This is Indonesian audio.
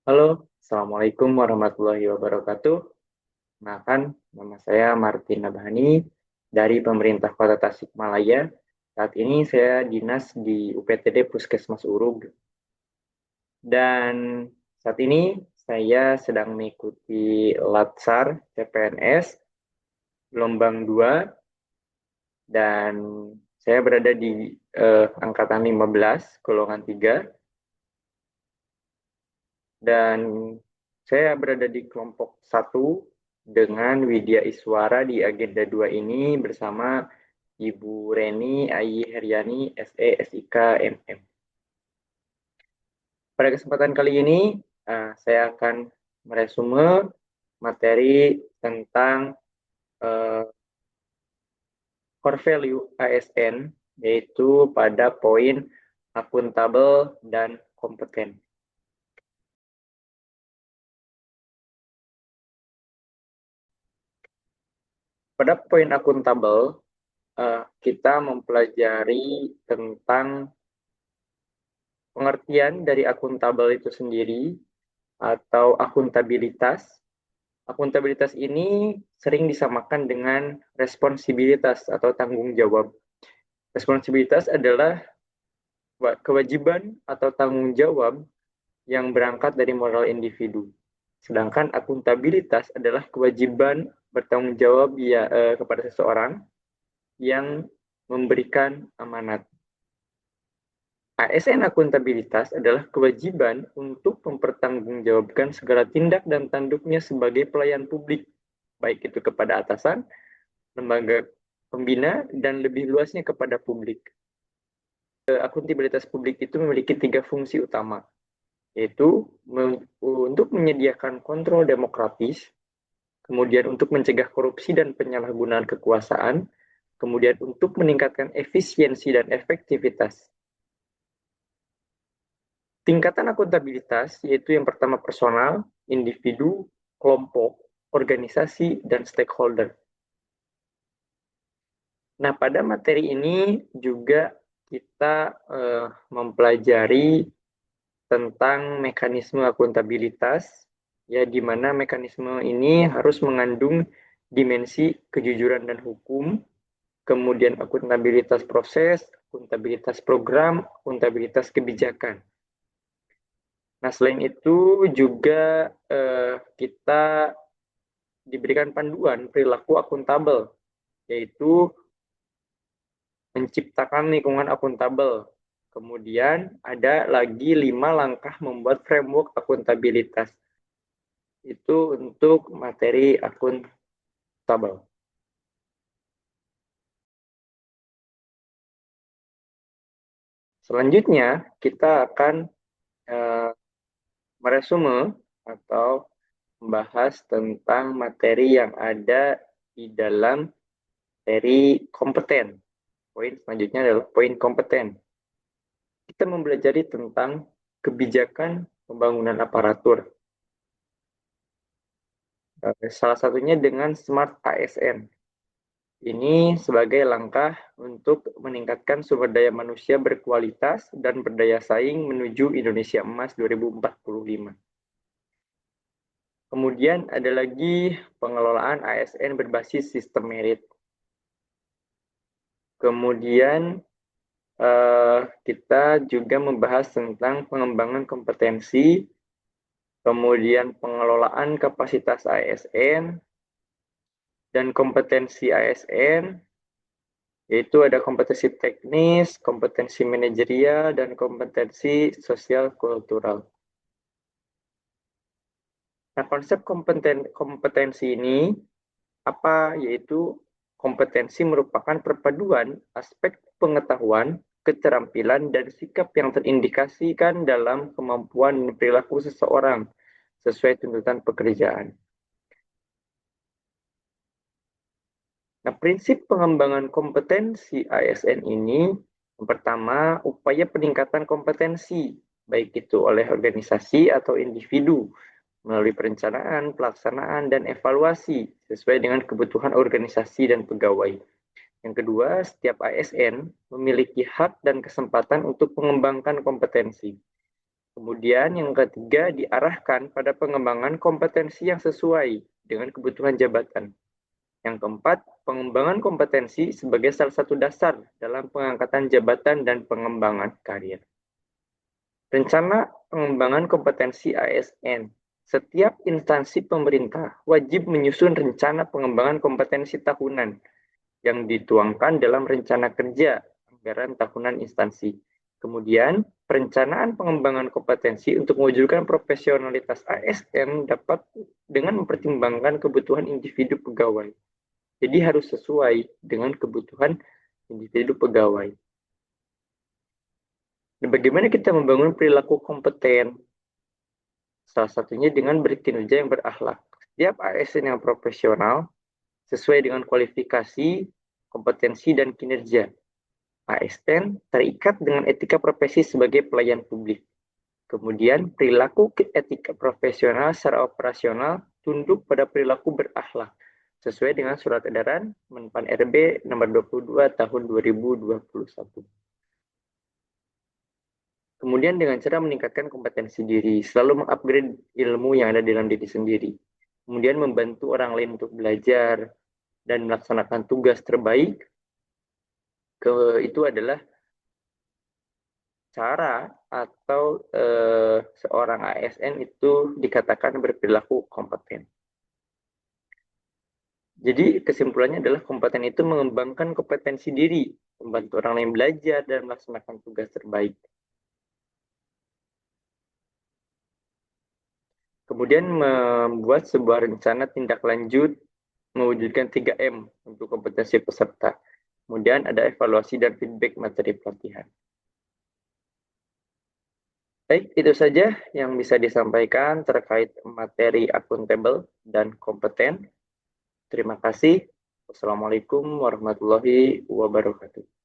Halo, Assalamualaikum warahmatullahi wabarakatuh. Kenalkan, nama saya Martin Nabhani dari pemerintah Kota Tasikmalaya. Saat ini saya dinas di UPTD Puskesmas Urug. Dan saat ini saya sedang mengikuti Latsar CPNS gelombang 2 dan saya berada di angkatan 15, golongan 3. Dan saya berada di kelompok 1 dengan Widya Iswara di agenda 2 ini bersama Ibu Reni Ayi Heriani SE SIK MM. Pada kesempatan kali ini saya akan meresume materi tentang core value ASN, yaitu pada poin akuntabel dan kompeten. Pada poin akuntabel, kita mempelajari tentang pengertian dari akuntabel itu sendiri atau akuntabilitas. Akuntabilitas ini sering disamakan dengan responsibilitas atau tanggung jawab. Responsibilitas adalah kewajiban atau tanggung jawab yang berangkat dari moral individu. Sedangkan akuntabilitas adalah kewajiban bertanggung jawab kepada seseorang yang memberikan amanat. ASN akuntabilitas adalah kewajiban untuk mempertanggungjawabkan segala tindak dan tanduknya sebagai pelayan publik, baik itu kepada atasan, lembaga pembina, dan lebih luasnya kepada publik. Akuntabilitas publik itu memiliki 3 fungsi utama, yaitu untuk menyediakan kontrol demokratis, kemudian untuk mencegah korupsi dan penyalahgunaan kekuasaan, kemudian untuk meningkatkan efisiensi dan efektivitas. Tingkatan akuntabilitas yaitu yang pertama personal, individu, kelompok, organisasi, dan stakeholder. Nah, pada materi ini juga kita mempelajari tentang mekanisme akuntabilitas, ya di mana mekanisme ini harus mengandung dimensi kejujuran dan hukum, kemudian akuntabilitas proses, akuntabilitas program, akuntabilitas kebijakan. Nah, selain itu juga kita diberikan panduan perilaku akuntabel, yaitu menciptakan lingkungan akuntabel. Kemudian ada lagi 5 langkah membuat framework akuntabilitas. Itu untuk materi akuntabel. Selanjutnya, kita akan meresume atau membahas tentang materi yang ada di dalam materi kompeten. Poin selanjutnya adalah poin kompeten. Kita mempelajari tentang kebijakan pembangunan aparatur. Salah satunya dengan Smart ASN. Ini sebagai langkah untuk meningkatkan sumber daya manusia berkualitas dan berdaya saing menuju Indonesia Emas 2045. Kemudian ada lagi pengelolaan ASN berbasis sistem merit. Kemudian kita juga membahas tentang pengembangan kompetensi, kemudian pengelolaan kapasitas ASN, dan kompetensi ASN, yaitu ada kompetensi teknis, kompetensi manajerial, dan kompetensi sosial kultural. Nah, konsep kompetensi ini apa? Yaitu kompetensi merupakan perpaduan aspek pengetahuan, keterampilan, dan sikap yang terindikasikan dalam kemampuan dan perilaku seseorang sesuai tuntutan pekerjaan. Nah, prinsip pengembangan kompetensi ASN ini, yang pertama, upaya peningkatan kompetensi, baik itu oleh organisasi atau individu, melalui perencanaan, pelaksanaan, dan evaluasi sesuai dengan kebutuhan organisasi dan pegawai. Yang kedua, setiap ASN memiliki hak dan kesempatan untuk mengembangkan kompetensi. Kemudian yang ketiga, diarahkan pada pengembangan kompetensi yang sesuai dengan kebutuhan jabatan. Yang keempat, pengembangan kompetensi sebagai salah satu dasar dalam pengangkatan jabatan dan pengembangan karir. Rencana pengembangan kompetensi ASN. Setiap instansi pemerintah wajib menyusun rencana pengembangan kompetensi tahunan yang dituangkan dalam rencana kerja anggaran tahunan instansi. Kemudian, perencanaan pengembangan kompetensi untuk mewujudkan profesionalitas ASN dapat dengan mempertimbangkan kebutuhan individu pegawai. Jadi harus sesuai dengan kebutuhan individu pegawai. Dan bagaimana kita membangun perilaku kompeten? Salah satunya dengan berkinerja yang berakhlak. Setiap ASN yang profesional sesuai dengan kualifikasi, kompetensi, dan kinerja. ASN terikat dengan etika profesi sebagai pelayan publik. Kemudian, perilaku etika profesional secara operasional tunduk pada perilaku berakhlak sesuai dengan Surat Edaran Menpan RB nomor 22 tahun 2021. Kemudian dengan cara meningkatkan kompetensi diri, selalu mengupgrade ilmu yang ada di dalam diri sendiri. Kemudian membantu orang lain untuk belajar dan melaksanakan tugas terbaik. Itu adalah cara atau seorang ASN itu dikatakan berperilaku kompeten. Jadi kesimpulannya adalah kompeten itu mengembangkan kompetensi diri, membantu orang lain belajar dan melaksanakan tugas terbaik. Kemudian membuat sebuah rencana tindak lanjut mewujudkan 3M untuk kompetensi peserta. Kemudian ada evaluasi dan feedback materi pelatihan. Baik, itu saja yang bisa disampaikan terkait materi akuntabel dan kompeten. Terima kasih. Wassalamualaikum warahmatullahi wabarakatuh.